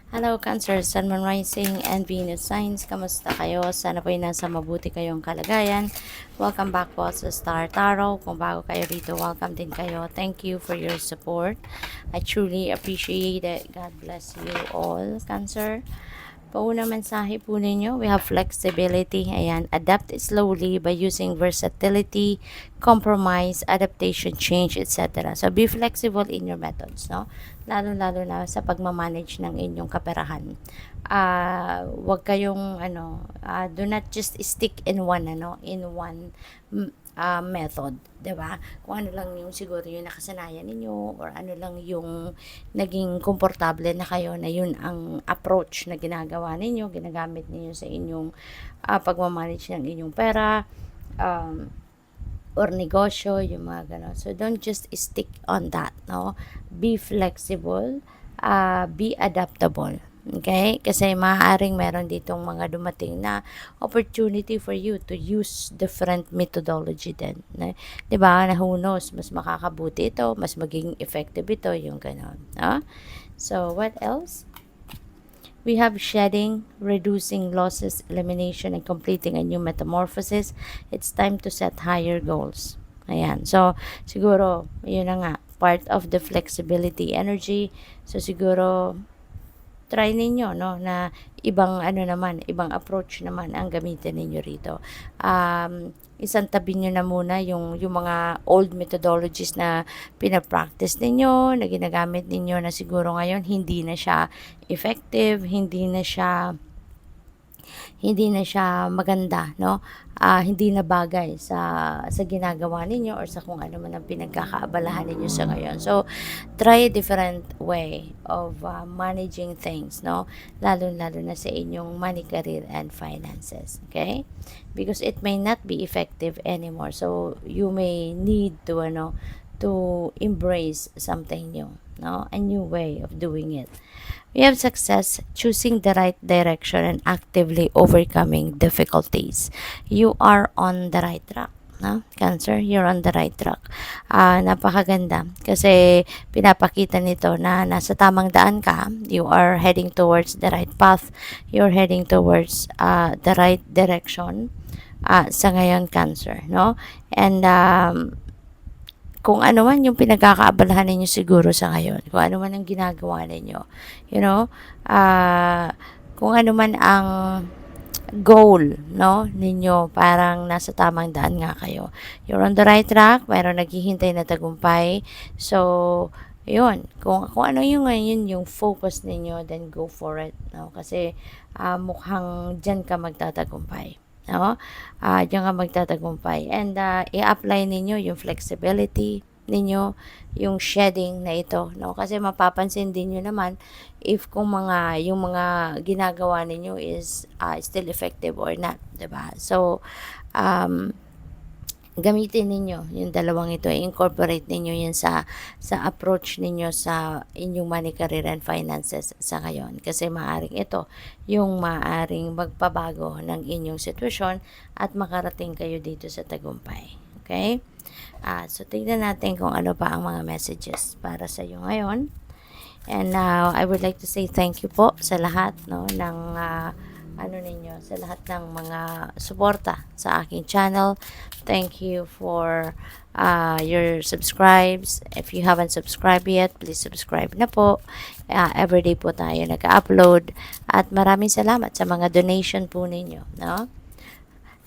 Hello Cancer, Sun, Moon Rising, and Venus Signs. Kamusta kayo? Sana po ay nasa mabuti kayong kalagayan. Welcome back po sa Star Tarot. Kung bago kayo rito, welcome din kayo. Thank you for your support. I truly appreciate it. God bless you all, Cancer. Pauna mensahe po ninyo, we have flexibility. Ayan, adapt slowly by using versatility, compromise, adaptation, change, etc. So, be flexible in your methods, no? Lalo-lalo na sa pagmamanage ng inyong kaperahan. Wag kayong, do not just stick in one, method, 'di ba? Kung ano lang yung siguro yung nakasanayan ninyo or ano lang yung naging komportable na kayo na yun ang approach na ginagawa ninyo, ginagamit ninyo sa inyong pagmamanage ng inyong pera or negosyo, yung mga ganon. So don't just stick on that, no? Be flexible, be adaptable. Okay? Kasi maaaring meron ditong mga dumating na opportunity for you to use different methodology din. Na, 'di ba? Na who knows, mas makakabuti ito, mas magiging effective ito, yung ganon. No? So, what else? We have shedding, reducing losses, elimination, and completing a new metamorphosis. It's time to set higher goals. Ayan. So, siguro, yun na nga, part of the flexibility energy. So, siguro, try ninyo, no, na ibang approach naman ang gamitin ninyo rito. Isang tabi nyo na muna yung mga old methodologies na pinapractice ninyo, na ginagamit ninyo na siguro ngayon hindi na siya effective, hindi na siya maganda, no? Hindi na bagay sa ginagawa ninyo or sa kung ano man ang pinagkakaabalahan ninyo sa ngayon. So, try a different way of managing things, no? Lalo-lalo na sa inyong money, career, and finances, okay? Because it may not be effective anymore. So, you may need to embrace something new, no? A new way of doing it. We have success choosing the right direction and actively overcoming difficulties. You are on the right track. No? Cancer, you're on the right track. Napakaganda kasi pinapakita nito na nasa tamang daan ka. You are heading towards the right path. You're heading towards the right direction sa ngayon, Cancer. No? And kung ano man yung pinagkakaabalahan ninyo siguro sa ngayon, kung ano man ang ginagawa ninyo, you know, kung ano man ang goal, no, ninyo, parang nasa tamang daan nga kayo. You're on the right track, mayroon naghihintay na tagumpay. So, yun, kung ano yung ngayon yung focus ninyo, then go for it, no? Kasi mukhang dyan ka magtatagumpay. No? Diyan ka magtatagumpay. And i-apply ninyo yung flexibility ninyo, yung shedding na ito, no? Kasi mapapansin din nyo naman if kung yung mga ginagawa ninyo is still effective or not, 'di ba? So, gamitin ninyo yung dalawang ito, incorporate ninyo yan sa approach ninyo sa inyong money, career, and finances sa ngayon. Kasi maaring ito yung maaring magpabago ng inyong sitwasyon at makarating kayo dito sa tagumpay. Okay? So, tignan natin kung ano pa ang mga messages para sa iyo ngayon. And now, I would like to say thank you po sa lahat, no, ng sa lahat ng mga suporta sa aking channel. Thank you for your subscribes. If you haven't subscribed yet, please subscribe na po. Everyday po tayo nag-upload. At maraming salamat sa mga donation po ninyo, no?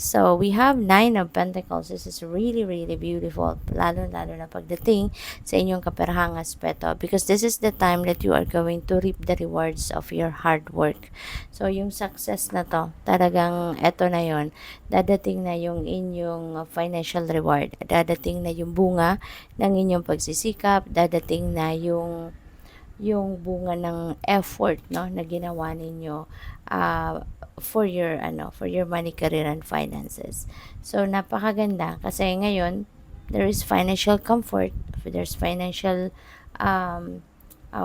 So, we have 9 of Pentacles. This is really, really beautiful. Lalo-lalo na pagdating sa inyong kaperahang aspeto. Because this is the time that you are going to reap the rewards of your hard work. So, yung success na to, talagang eto na yon. Dadating na yung inyong financial reward. Dadating na yung bunga ng inyong pagsisikap. Dadating na yung bunga ng effort, no, na ginawa ninyo for your money, career, and finances. So napakaganda kasi ngayon there is financial comfort, there's financial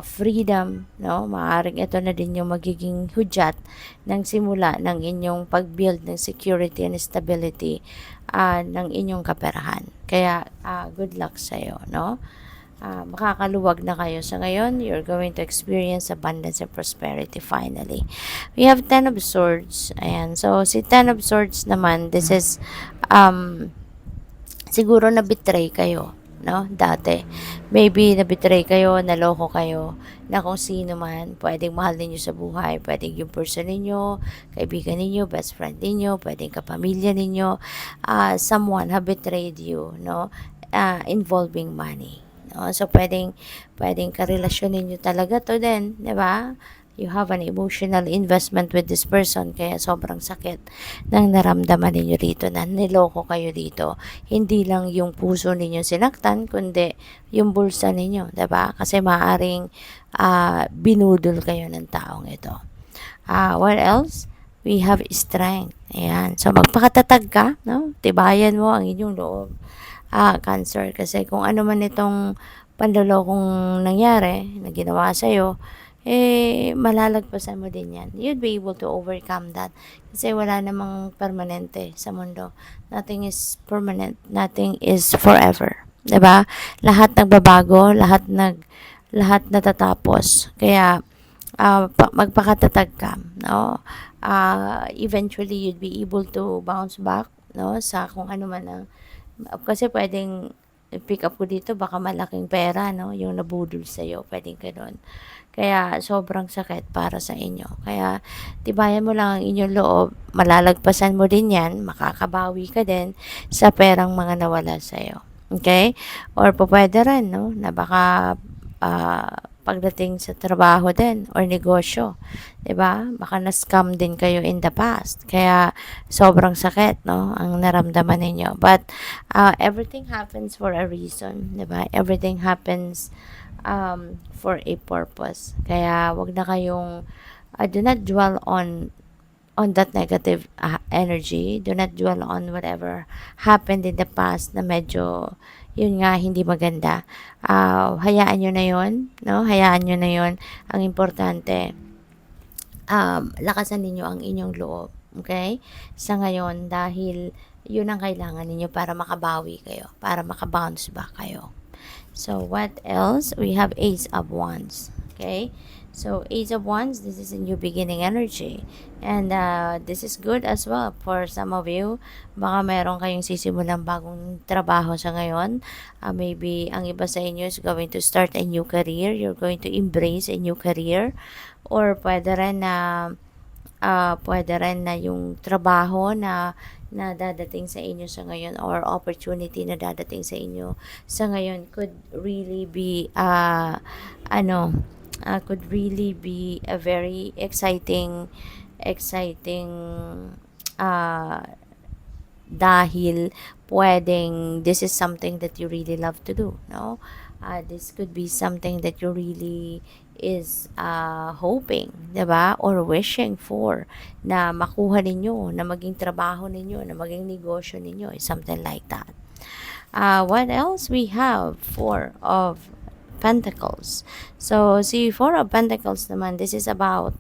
freedom, no? Maaring ito na din yung magiging hudyat ng simula ng inyong pag-build ng security and stability ng inyong kaperahan. Kaya good luck sa iyo, no? makakaluwag na kayo. Sa ngayon, you're going to experience abundance and prosperity finally. We have Ten of Swords. Ayan. So, si Ten of Swords naman, this is, siguro na-betray kayo, no? Dati. Maybe na-betray kayo, naloko kayo, na kung sino man, pwedeng mahal ninyo sa buhay, pwedeng yung person ninyo, kaibigan ninyo, best friend ninyo, pwedeng kapamilya ninyo, someone have betrayed you, no? Involving money. No? So, pwedeng karelasyon ninyo talaga to din, di ba? You have an emotional investment with this person, kaya sobrang sakit ng naramdaman ninyo rito na niloko kayo dito. Hindi lang yung puso ninyo sinaktan, kundi yung bulsa ninyo, di ba? Kasi maaring binudol kayo ng taong ito. What else? We have strength. Ayan. So, magpakatatag ka, no? Tibayan mo ang inyong loob. Cancer. Kasi kung ano man itong panlolokong nangyari, na ginawa sa'yo, malalagpasan mo din yan. You'd be able to overcome that. Kasi wala namang permanente sa mundo. Nothing is permanent. Nothing is forever. 'Di ba? Lahat nagbabago, lahat natatapos. Kaya, magpakatatag ka, no? Eventually, you'd be able to bounce back, no? Sa kung ano man ang, kasi pwedeng pick up ko dito, baka malaking pera, no? Yung nabudol sa'yo, pwedeng ganun. Kaya sobrang sakit para sa inyo. Kaya tibayan mo lang ang inyong loob, malalagpasan mo din yan, makakabawi ka din sa perang mga nawala sa'yo. Okay? Or pwede rin, no? Na baka pagdating sa trabaho din or negosyo, 'di ba? Baka na-scam din kayo in the past. Kaya sobrang sakit, no, ang naramdaman ninyo. But everything happens for a reason, 'di ba? Everything happens for a purpose. Kaya wag na kayong do not dwell on that negative energy. Do not dwell on whatever happened in the past na medyo yun nga hindi maganda. Hayaan nyo na yun, no? Hayaan nyo na yun. Ang importante, lakasan ninyo ang inyong loob, okay? Sa ngayon, dahil yun ang kailangan ninyo para makabawi kayo, para makabounce back kayo. So, what else? We have Ace of Wands, okay? So, Ace of Wands, this is a new beginning energy. And this is good as well for some of you. Baka meron kayong sisimulang bagong trabaho sa ngayon. Maybe ang iba sa inyo is going to start a new career. You're going to embrace a new career. Or pwede rin na yung trabaho na dadating sa inyo sa ngayon, or opportunity na dadating sa inyo sa ngayon could really be could really be a very exciting dahil pwedeng this is something that you really love to do, no? This could be something that you really is hoping, 'di ba? Or wishing for na makuha ninyo, na maging trabaho ninyo, na maging negosyo ninyo, something like that. What else we have? Four of Pentacles. So, si Four of Pentacles naman, this is about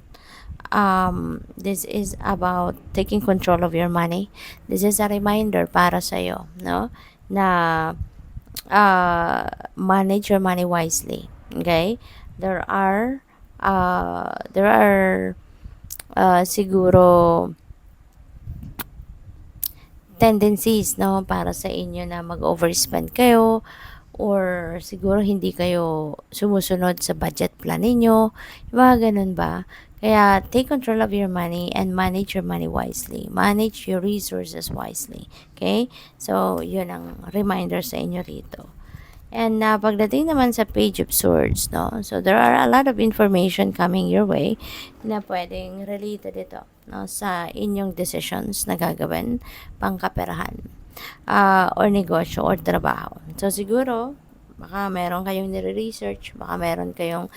taking control of your money. This is a reminder para sa iyo, no? Na manage your money wisely. Okay? There are siguro tendencies, no, para sa inyo na mag-overspend kayo, or siguro hindi kayo sumusunod sa budget plan ninyo, mga ganun ba? Kaya take control of your money and manage your money wisely. Manage your resources wisely. Okay? So, yun ang reminder sa inyo rito. And pagdating naman sa Page of Swords, no? So, there are a lot of information coming your way na pwedeng related ito, no, sa inyong decisions na gagawin, pangkaperahan, or negosyo, or trabaho. So, siguro, baka meron kayong nire-research, baka meron kayong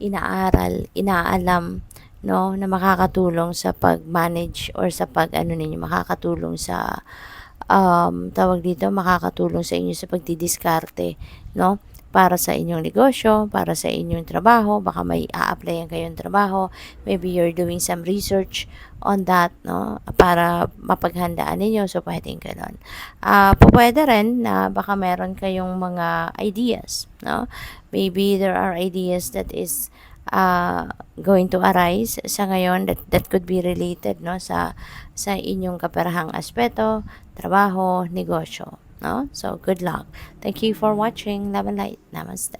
inaalam, no, na makakatulong sa pag-manage or sa ninyo, makakatulong sa tawag dito, makakatulong sa inyo sa pagdidiskarte, no, para sa inyong negosyo, para sa inyong trabaho, baka may a-applyan kayong trabaho, maybe you're doing some research on that, no, para mapaghandaan ninyo, so puwedeng gano'n. Pupuwede rin na baka meron kayong mga ideas, no, maybe there are ideas that is going to arise sa ngayon that could be related, no, sa inyong kaperahang aspeto, trabaho, negosyo, no. So good luck. Thank you for watching. Love and light. Namaste.